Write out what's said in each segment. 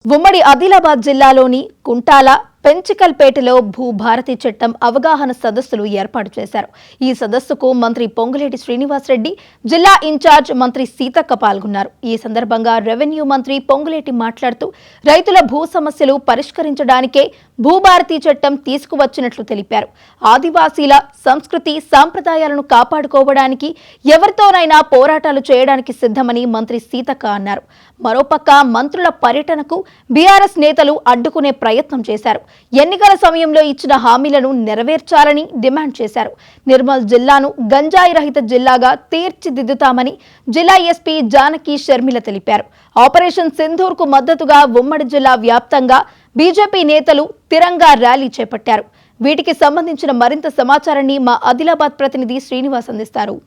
ఉమ్మడి ఆదిలాబాద్ జిల్లాలోని కుంటాల పెంచికల్పేటలో భూభారతి చట్టం అవగాహన సదస్సులు ఏర్పాటు చేశారు. ఈ సదస్సుకు మంత్రి పొంగులేటి శ్రీనివాసరెడ్డి, జిల్లా ఇన్ఛార్జ్ మంత్రి సీతక్క పాల్గొన్నారు. ఈ సందర్భంగా రెవెన్యూ మంత్రి పొంగులేటి మాట్లాడుతూ రైతుల భూ సమస్యలు పరిష్కరించడానికే భూభారతి చట్టం తీసుకువచ్చినట్లు తెలిపారు. ఆదివాసీల సంస్కృతి సాంప్రదాయాలను కాపాడుకోవడానికి ఎవరితోనైనా పోరాటాలు చేయడానికి సిద్ధమని మంత్రి సీతక్క అన్నారు. మరోపక్క మంత్రుల పర్యటనకు బీఆర్ఎస్ నేతలు అడ్డుకునే ప్రయత్నం చేశారు. ఎన్నికల సమయంలో ఇచ్చిన హామీలను నెరవేర్చాలని డిమాండ్ చేశారు. నిర్మల్ జిల్లాను గంజాయి రహిత జిల్లాగా తీర్చిదిద్దుతామని జిల్లా ఎస్పీ జానకి షర్మిల తెలిపారు. ఆపరేషన్ సింధూర్కు మద్దతుగా ఉమ్మడి జిల్లా వ్యాప్తంగా బీజేపీ నేతలు తిరంగా ర్యాలీ చేపట్టారు. వీటికి సంబంధించిన మరింత సమాచారాన్ని మా ఆదిలాబాద్ ప్రతినిధి శ్రీనివాస్ అందిస్తారు.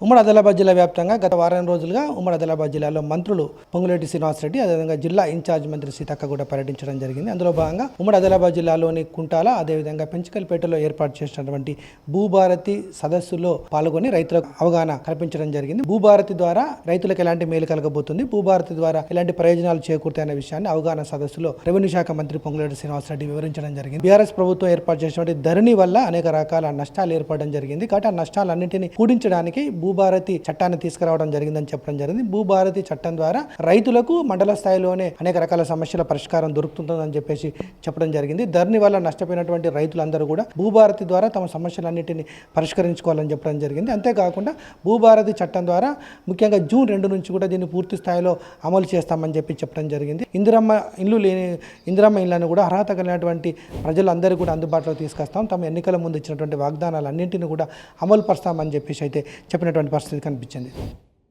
ఉమ్మడి ఆదిలాబాద్ జిల్లా వ్యాప్తంగా గత వారం రోజులుగా ఉమ్మడి ఆదిలాబాద్ జిల్లాలో మంత్రులు పొంగులేటి శ్రీనివాసరెడ్డి, అదేవిధంగా జిల్లా ఇన్ఛార్జ్ మంత్రి సీతక్క కూడా పర్యటించడం జరిగింది. అందులో భాగంగా ఉమ్మడి ఆదిలాబాద్ జిల్లాలోని కుంటాల, అదేవిధంగా పెంచికల్పేటలో ఏర్పాటు చేసినటువంటి భూభారతి సదస్సులో పాల్గొని రైతులకు అవగాహన కల్పించడం జరిగింది. భూభారతి ద్వారా రైతులకు ఎలాంటి మేలు కలగబోతుంది, భూభారతి ద్వారా ఎలాంటి ప్రయోజనాలు చేకూరుతాయనే విషయాన్ని అవగాహన సదస్సులో రెవెన్యూ శాఖ మంత్రి పొంగులేటి శ్రీనివాసరెడ్డి వివరించడం జరిగింది. బీఆర్ఎస్ ప్రభుత్వం ఏర్పాటు చేసినటువంటి ధరణి వల్ల అనేక రకాల నష్టాలు ఏర్పడడం జరిగింది. కాబట్టి ఆ నష్టాలన్నింటినీ కూడించడానికి భూభారతి చట్టాన్ని తీసుకురావడం జరిగిందని చెప్పడం జరిగింది. భూభారతి చట్టం ద్వారా రైతులకు మండల స్థాయిలోనే అనేక రకాల సమస్యల పరిష్కారం దొరుకుతుందని చెప్పేసి చెప్పడం జరిగింది. ధరణి వల్ల నష్టపోయినటువంటి రైతులందరూ కూడా భూభారతి ద్వారా తమ సమస్యలన్నింటినీ పరిష్కరించుకోవాలని చెప్పడం జరిగింది. అంతేకాకుండా భూభారతి చట్టం ద్వారా ముఖ్యంగా జూన్ 2 నుంచి కూడా దీన్ని పూర్తి స్థాయిలో అమలు చేస్తామని చెప్పి చెప్పడం జరిగింది. ఇందిరమ్మ ఇళ్లను కూడా అర్హత కలిగినటువంటి ప్రజలందరూ కూడా అందుబాటులో తీసుకొస్తాం, తమ ఎన్నికల ముందు ఇచ్చినటువంటి వాగ్దానాలన్నింటినీ కూడా అమలు పరుస్తామని చెప్పేసి అయితే చెప్పినటువంటి పరిస్థితి కనిపించింది.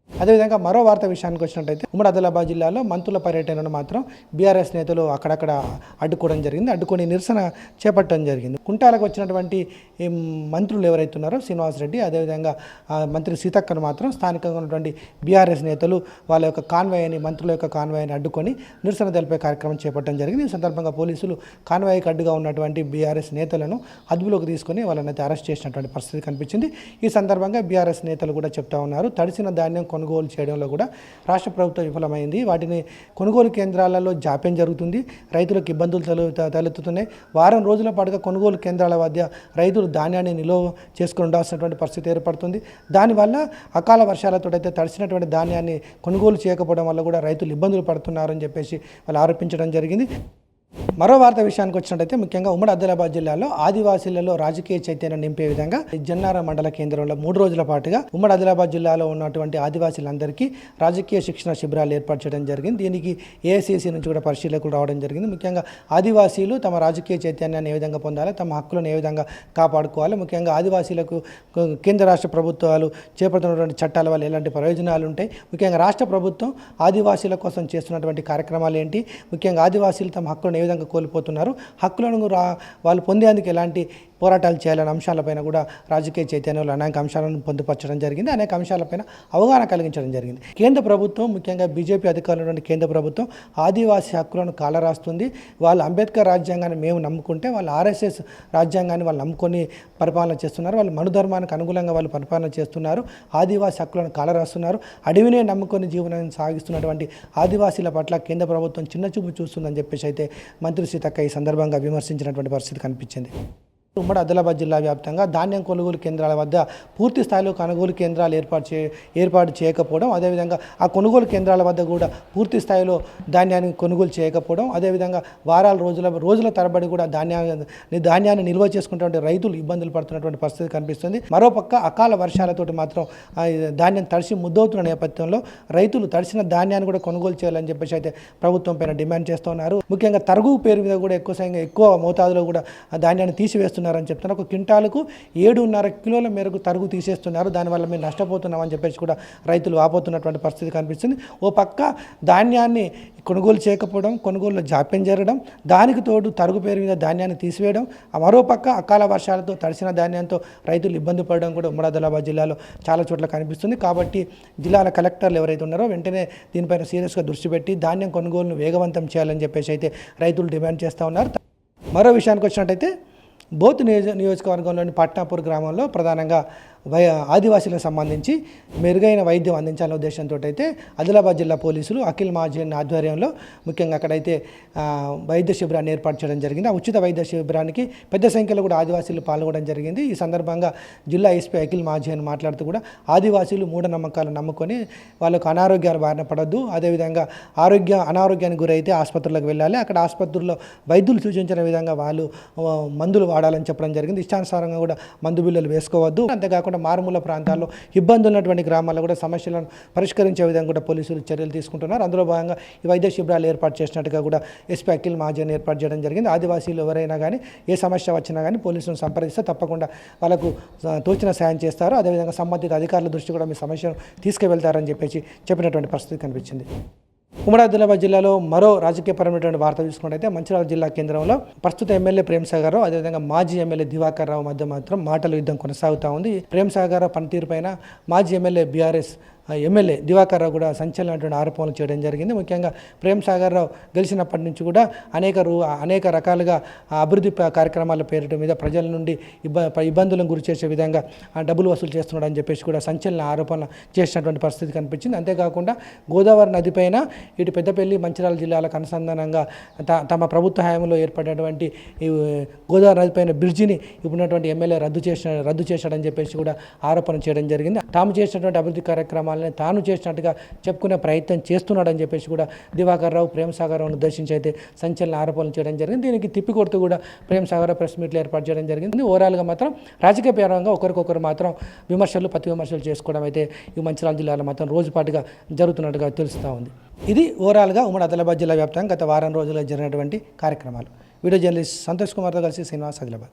అదేవిధంగా మరో వార్త విషయానికి వచ్చినట్టయితే ఉమ్మడి ఆదిలాబాద్ జిల్లాలో మంత్రుల పర్యటనను మాత్రం బీఆర్ఎస్ నేతలు అక్కడక్కడ అడ్డుకోవడం జరిగింది. అడ్డుకొని నిరసన చేపట్టడం జరిగింది. కుంటాలకు వచ్చినటువంటి మంత్రులు ఎవరైతే ఉన్నారో శ్రీనివాసరెడ్డి, అదేవిధంగా మంత్రి సీతక్కను మాత్రం స్థానికంగా ఉన్నటువంటి బీఆర్ఎస్ నేతలు వాళ్ళ యొక్క మంత్రుల యొక్క కాన్వాయ్ని అడ్డుకొని నిరసన తెలిపే కార్యక్రమం చేపట్టడం జరిగింది. ఈ సందర్భంగా పోలీసులు కాన్వాయ్కి అడ్డుగా ఉన్నటువంటి బీఆర్ఎస్ నేతలను అదుపులోకి తీసుకొని వాళ్ళనైతే అరెస్ట్ చేసినటువంటి పరిస్థితి కనిపించింది. ఈ సందర్భంగా బీఆర్ఎస్ నేతలు కూడా చెప్తా ఉన్నారు, తడిసిన ధాన్యం కొనుగోలు చేయడంలో కూడా రాష్ట్ర ప్రభుత్వం విఫలమైంది. వాటిని కొనుగోలు కేంద్రాలలో జాప్యం జరుగుతుంది, రైతులకు ఇబ్బందులు తలెత్తుతున్నాయి. వారం రోజుల పాటుగా కొనుగోలు కేంద్రాల వద్ద రైతులు ధాన్యాన్ని నిల్వ చేసుకుని ఉండాల్సినటువంటి పరిస్థితి ఏర్పడుతుంది. దానివల్ల అకాల వర్షాలతో అయితే తడిసినటువంటి ధాన్యాన్ని కొనుగోలు చేయకపోవడం వల్ల కూడా రైతులు ఇబ్బందులు పడుతున్నారని చెప్పేసి వాళ్ళు ఆరోపించడం జరిగింది. మరో వార్త విషయానికి వచ్చినట్టయితే ముఖ్యంగా ఉమ్మడి ఆదిలాబాద్ జిల్లాలో ఆదివాసీలలో రాజకీయ చైతన్యం నింపే విధంగా జన్నారం మండల కేంద్రంలో 3 రోజుల పాటుగా ఉమ్మడి ఆదిలాబాద్ జిల్లాలో ఉన్నటువంటి ఆదివాసీలందరికీ రాజకీయ శిక్షణ శిబిరాలు ఏర్పాటు చేయడం జరిగింది. దీనికి ఏఐసిసి నుంచి కూడా పరిశీలకులు రావడం జరిగింది. ముఖ్యంగా ఆదివాసీలు తమ రాజకీయ చైతన్యాన్ని ఏ విధంగా పొందాలి, తమ హక్కులను ఏ విధంగా కాపాడుకోవాలి, ముఖ్యంగా ఆదివాసీలకు కేంద్ర రాష్ట్ర ప్రభుత్వాలు చేపడుతున్నటువంటి చట్టాల వల్ల ఎలాంటి ప్రయోజనాలు ఉంటాయి, ముఖ్యంగా రాష్ట్ర ప్రభుత్వం ఆదివాసీల కోసం చేస్తున్నటువంటి కార్యక్రమాలు ఏంటి, ముఖ్యంగా ఆదివాసీలు తమ హక్కులను ఏ విధంగా కోల్పోతున్నారు, హక్కులను వాళ్ళు పొందేందుకు ఎలాంటి పోరాటాలు చేయాలనే అంశాలపైన కూడా రాజకీయ చైతన్యంలో అనేక అంశాలను పొందుపరచడం జరిగింది. అనేక అంశాలపైన అవగాహన కలిగించడం జరిగింది. కేంద్ర ప్రభుత్వం, ముఖ్యంగా బీజేపీ అధికారులు కేంద్ర ప్రభుత్వం ఆదివాసీ హక్కులను కాలరాస్తుంది. వాళ్ళు అంబేద్కర్ రాజ్యాంగాన్ని మేము నమ్ముకుంటే వాళ్ళు ఆర్ఎస్ఎస్ రాజ్యాంగాన్ని వాళ్ళు నమ్ముకొని పరిపాలన చేస్తున్నారు. వాళ్ళు మనుధర్మానికి అనుగుణంగా వాళ్ళు పరిపాలన చేస్తున్నారు. ఆదివాసీ హక్కులను కాలరాస్తున్నారు. అడవినే నమ్ముకొని జీవనాన్ని సాగిస్తున్నటువంటి ఆదివాసీల పట్ల కేంద్ర ప్రభుత్వం చిన్నచూపు చూస్తుందని చెప్పేసి అయితే మంత్రి సీతక్క ఈ సందర్భంగా విమర్శించినటువంటి పరిస్థితి కనిపించింది. ఉమ్మడి ఆదిలాబాద్ జిల్లా వ్యాప్తంగా ధాన్యం కొనుగోలు కేంద్రాల వద్ద పూర్తి స్థాయిలో కొనుగోలు కేంద్రాలు ఏర్పాటు చేయకపోవడం, అదేవిధంగా ఆ కొనుగోలు కేంద్రాల వద్ద కూడా పూర్తి స్థాయిలో ధాన్యాన్ని కొనుగోలు చేయకపోవడం, అదేవిధంగా రోజుల తరబడి కూడా ధాన్యాన్ని నిల్వ చేసుకున్నటువంటి రైతులు ఇబ్బందులు పడుతున్నటువంటి పరిస్థితి కనిపిస్తుంది. మరోపక్క అకాల వర్షాలతోటి మాత్రం ధాన్యం తడిసి ముద్దవుతున్న నేపథ్యంలో రైతులు తడిసిన ధాన్యాన్ని కూడా కొనుగోలు చేయాలని చెప్పేసి అయితే ప్రభుత్వం పైన డిమాండ్ చేస్తున్నారు. ముఖ్యంగా తరుగు పేరు మీద కూడా ఎక్కువ మోతాదులో కూడా ధాన్యాన్ని తీసివేస్తున్నారు అని చెప్తున్నారు. ఒక క్వింటాలకు 7.5 కిలోల మేరకు తరుగు తీసేస్తున్నారు. దానివల్ల మేము నష్టపోతున్నామని చెప్పేసి కూడా రైతులు వాపోతున్నటువంటి పరిస్థితి కనిపిస్తుంది. ఓ పక్క ధాన్యాన్ని కొనుగోలు చేయకపోవడం, కొనుగోలులో జాప్యం జరగడం, దానికి తోడు తరుగు పేరు మీద ధాన్యాన్ని తీసివేయడం, మరోపక్క అకాల వర్షాలతో తడిసిన ధాన్యంతో రైతులు ఇబ్బంది పడడం కూడా ఉమ్మడి ఆదిలాబాద్ జిల్లాలో చాలా చోట్ల కనిపిస్తుంది. కాబట్టి జిల్లాల కలెక్టర్లు ఎవరైతే ఉన్నారో వెంటనే దీనిపైన సీరియస్గా దృష్టి పెట్టి ధాన్యం కొనుగోలును వేగవంతం చేయాలని చెప్పేసి అయితే రైతులు డిమాండ్ చేస్తూ ఉన్నారు. మరో విషయానికి వచ్చినట్టయితే బోత్ నియోజకవర్గంలోని పట్నాపూర్ గ్రామంలో ప్రధానంగా ఆదివాసీలకు సంబంధించి మెరుగైన వైద్యం అందించాలనే ఉద్దేశంతో అయితే ఆదిలాబాద్ జిల్లా పోలీసులు అఖిల్ మహాజన్ ఆధ్వర్యంలో ముఖ్యంగా అక్కడైతే వైద్య శిబిరాన్ని ఏర్పాటు చేయడం జరిగింది. ఆ ఉచిత వైద్య శిబిరానికి పెద్ద సంఖ్యలో కూడా ఆదివాసీలు పాల్గొనడం జరిగింది. ఈ సందర్భంగా జిల్లా ఎస్పీ అఖిల్ మహాజన్ మాట్లాడుతూ కూడా ఆదివాసీలు మూఢనమ్మకాలు నమ్ముకొని వాళ్ళకు అనారోగ్యాల బారిన పడొద్దు, అదేవిధంగా అనారోగ్యానికి గురైతే ఆసుపత్రులకు వెళ్ళాలి, అక్కడ ఆసుపత్రుల్లో వైద్యులు సూచించిన విధంగా వాళ్ళు మందులు వాడాలని చెప్పడం జరిగింది. ఇష్టానుసారంగా కూడా మందు బిల్లులు వేసుకోవద్దు. అంతేకాకుండా మారుమూల ప్రాంతాల్లో ఇబ్బందులు ఉన్నటువంటి గ్రామాల్లో కూడా సమస్యలను పరిష్కరించే విధంగా కూడా పోలీసులు చర్యలు తీసుకుంటున్నారు. అందులో భాగంగా ఈ వైద్య శిబిరాలు ఏర్పాటు చేసినట్టుగా కూడా ఎస్పీ అఖిల్ మహాజన్ ఏర్పాటు చేయడం జరిగింది. ఆదివాసీలు ఎవరైనా కానీ ఏ సమస్య వచ్చినా కానీ పోలీసులను సంప్రదిస్తే తప్పకుండా వాళ్ళకు తోచిన సాయం చేస్తారు. అదేవిధంగా సంబంధిత అధికారుల దృష్టి కూడా మీ సమస్యను తీసుకువెళ్తారని చెప్పినటువంటి పరిస్థితి కనిపించింది. ఉమ్మడి ఆదిలాబాద్ జిల్లాలో మరో రాజకీయపరమైనటువంటి వార్త చూసుకున్నట్టయితే మంచిర్యాల జిల్లా కేంద్రంలో ప్రస్తుత ఎమ్మెల్యే ప్రేమ్ సాగర్ రావు అదేవిధంగా మాజీ ఎమ్మెల్యే దివాకర్ రావు మధ్య మాత్రం మాటల యుద్ధం కొనసాగుతూ ఉంది. ప్రేమ్ సాగర్ రావు పనితీరు పైన మాజీ ఎమ్మెల్యే బీఆర్ఎస్ ఎమ్మెల్యే దివాకర్ రావు కూడా సంచలనటువంటి ఆరోపణలు చేయడం జరిగింది. ముఖ్యంగా ప్రేమ్ సాగర్ రావు గెలిచినప్పటి నుంచి కూడా అనేక రకాలుగా అభివృద్ధి కార్యక్రమాల పేరిట మీద ప్రజల నుండి ఇబ్బందులను గురి చేసే విధంగా డబ్బులు వసూలు చేస్తున్నాడని చెప్పేసి కూడా సంచలన ఆరోపణలు చేసినటువంటి పరిస్థితి కనిపించింది. అంతేకాకుండా గోదావరి నదిపైన ఇటు పెద్దపల్లి మంచిర్యాల జిల్లాలకు అనుసంధానంగా తమ ప్రభుత్వ హయాంలో ఏర్పడినటువంటి ఈ గోదావరి నదిపైన బ్రిడ్జిని ఇప్పుడున్నటువంటి ఎమ్మెల్యే రద్దు చేశాడని చెప్పేసి కూడా ఆరోపణ చేయడం జరిగింది. తాము చేసినటువంటి అభివృద్ధి కార్యక్రమాలని తాను చేసినట్టుగా చెప్పుకునే ప్రయత్నం చేస్తున్నాడని చెప్పేసి కూడా దివాకర్ రావు ప్రేమ్ సాగర్ రావును ఉద్దేశించి అయితే సంచలన ఆరోపణలు చేయడం జరిగింది. దీనికి తిప్పికొడుతూ కూడా ప్రేమ్ సాగర్ రావు ప్రెస్ మీట్లు ఏర్పాటు చేయడం జరిగింది. ఓవరాల్గా మాత్రం రాజకీయ పరంగా ఒకరికొకరు మాత్రం ప్రతి విమర్శలు చేసుకోవడం అయితే ఈ మంచిర్యాల జిల్లాలో మాత్రం రోజుపాటుగా జరుగుతున్నట్టుగా తెలుస్తూ ఉంది. ఇది ఓవరాల్గా ఉమ్మడి ఆదిలాబాద్ జిల్లా వ్యాప్తంగా గత వారం రోజులుగా జరిగినటువంటి కార్యక్రమాలు. వీడియో జర్నలిస్ట్ సంతోష్ కుమార్తో కలిసి శ్రీనివాస్, ఆదిలాబాద్.